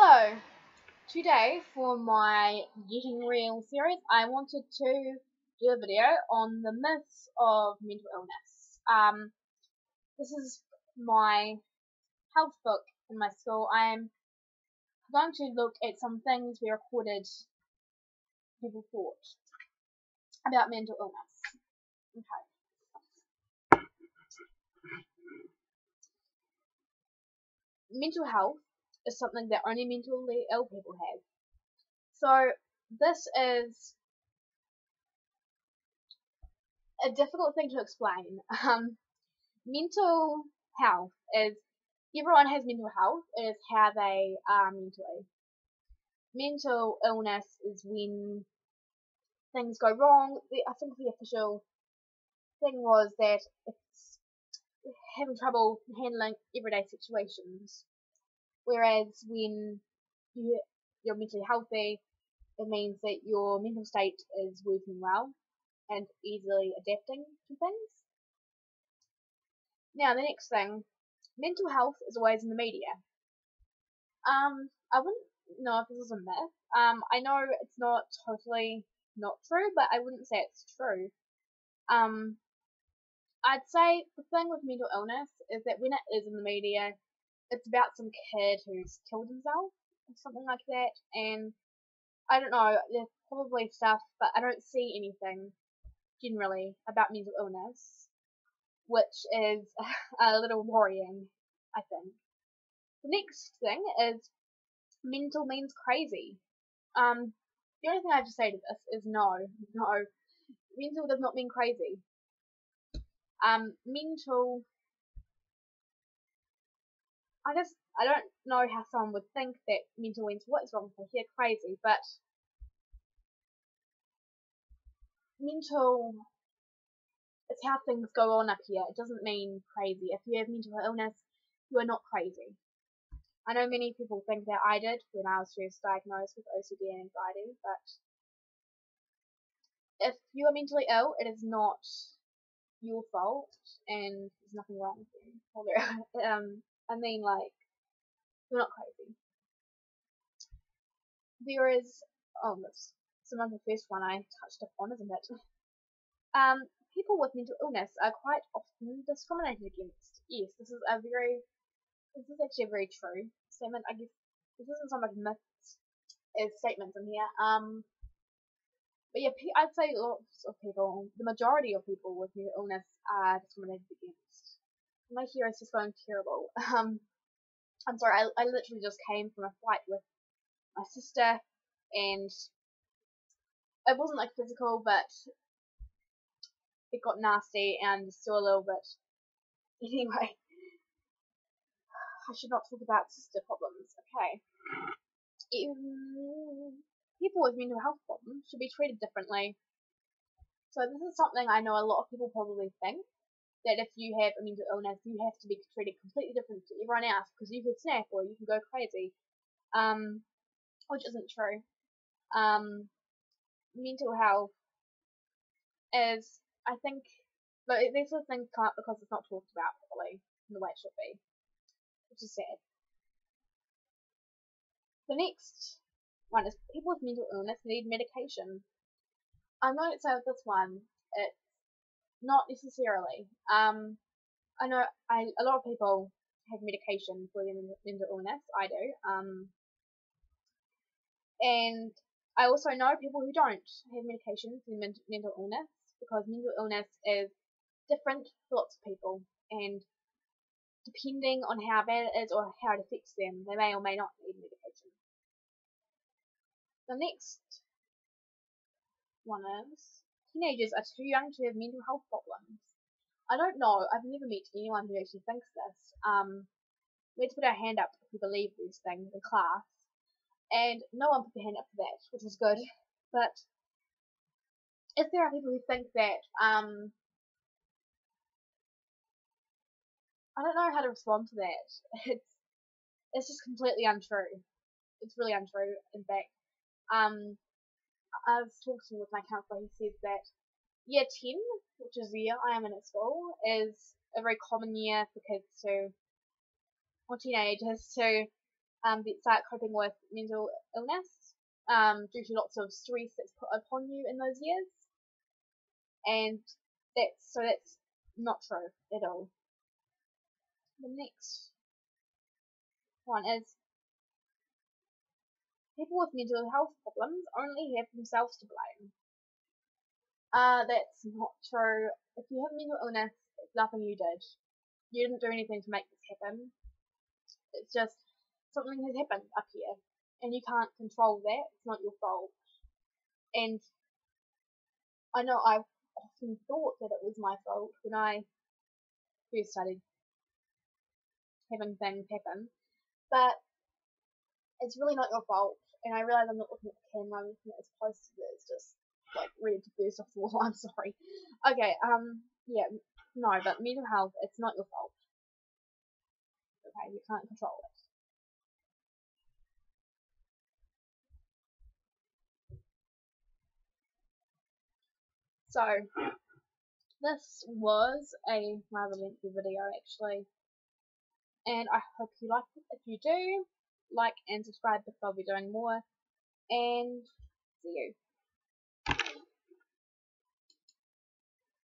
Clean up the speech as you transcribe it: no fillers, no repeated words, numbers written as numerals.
So, today for my Getting Real series, I wanted to do a video on the myths of mental illness. This is my health book in my school. I'm going to look at some things we recorded people thought about mental illness. Okay. Mental health is something that only mentally ill people have. So, this is a difficult thing to explain. Mental health is everyone has mental health. It is how they are mentally. Mental illness is when things go wrong. I think the official thing was that it's having trouble handling everyday situations. Whereas when you're mentally healthy, it means that your mental state is working well and easily adapting to things. Now, the next thing, mental health is always in the media. I wouldn't know if this is a myth. I know it's not totally not true, but I wouldn't say it's true. I'd say the thing with mental illness is that when it is in the media, it's about some kid who's killed himself or something like that, and I don't know, there's probably stuff, but I don't see anything generally about mental illness, which is a little worrying, I think. The next thing is mental means crazy. The only thing I have to say to this is no. Mental does not mean crazy. Mental, I don't know how someone would think that mental means what's wrong if they hear crazy, but mental is how things go on up here. It doesn't mean crazy. If you have mental illness, you are not crazy. I know many people think that I did when I was first diagnosed with OCD and anxiety, but if you are mentally ill, it is not your fault, and there's nothing wrong with you. I mean, like, you're not crazy. There is, that's some of the first one I touched upon, isn't it? People with mental illness are quite often discriminated against. Yes, this is actually a very true statement. I guess this isn't so much myths as statements in here. But yeah, I'd say lots of people, the majority of people with mental illness are discriminated against. My hair is just going terrible. I'm sorry, I literally just came from a fight with my sister, and it wasn't like physical, but it got nasty and still a little bit. Anyway, I should not talk about sister problems, okay? People with mental health problems should be treated differently. So this is something I know a lot of people probably think, that if you have a mental illness, you have to be treated completely different to everyone else because you could snap or you can go crazy, which isn't true. Mental health is, I think, but these sort of things come up because it's not talked about properly in the way it should be, which is sad. The next one is people with mental illness need medication. I'm going to say with this one, it's not necessarily. I know a lot of people have medication for their mental illness. I do. And I also know people who don't have medication for mental illness because mental illness is different for lots of people, and depending on how bad it is or how it affects them, they may or may not need medication. The next one is teenagers are too young to have mental health problems. I don't know. I've never met anyone who actually thinks this. We had to put our hand up if we believe these things in class, and no one put their hand up for that, which was good. But if there are people who think that, I don't know how to respond to that. It's just completely untrue. It's really untrue. In fact, I was talking with my counsellor. He said that year 10, which is the year I am in at school, is a very common year for kids to, or teenagers to, that start coping with mental illness due to lots of stress that's put upon you in those years, and that's not true at all. The next one is people with mental health problems only have themselves to blame. That's not true. If you have mental illness, it's nothing you did. You didn't do anything to make this happen. It's just something has happened up here, and you can't control that. It's not your fault. And I know I've often thought that it was my fault when I first started having things happen, but it's really not your fault. And I realize I'm not looking at the camera, I'm looking at this poster that's just like ready to burst off the wall. I'm sorry. Okay, yeah, no, but mental health, it's not your fault. Okay, you can't control it. So, this was a rather lengthy video actually, and I hope you liked it. If you do, like and subscribe because I'll be doing more, and see you.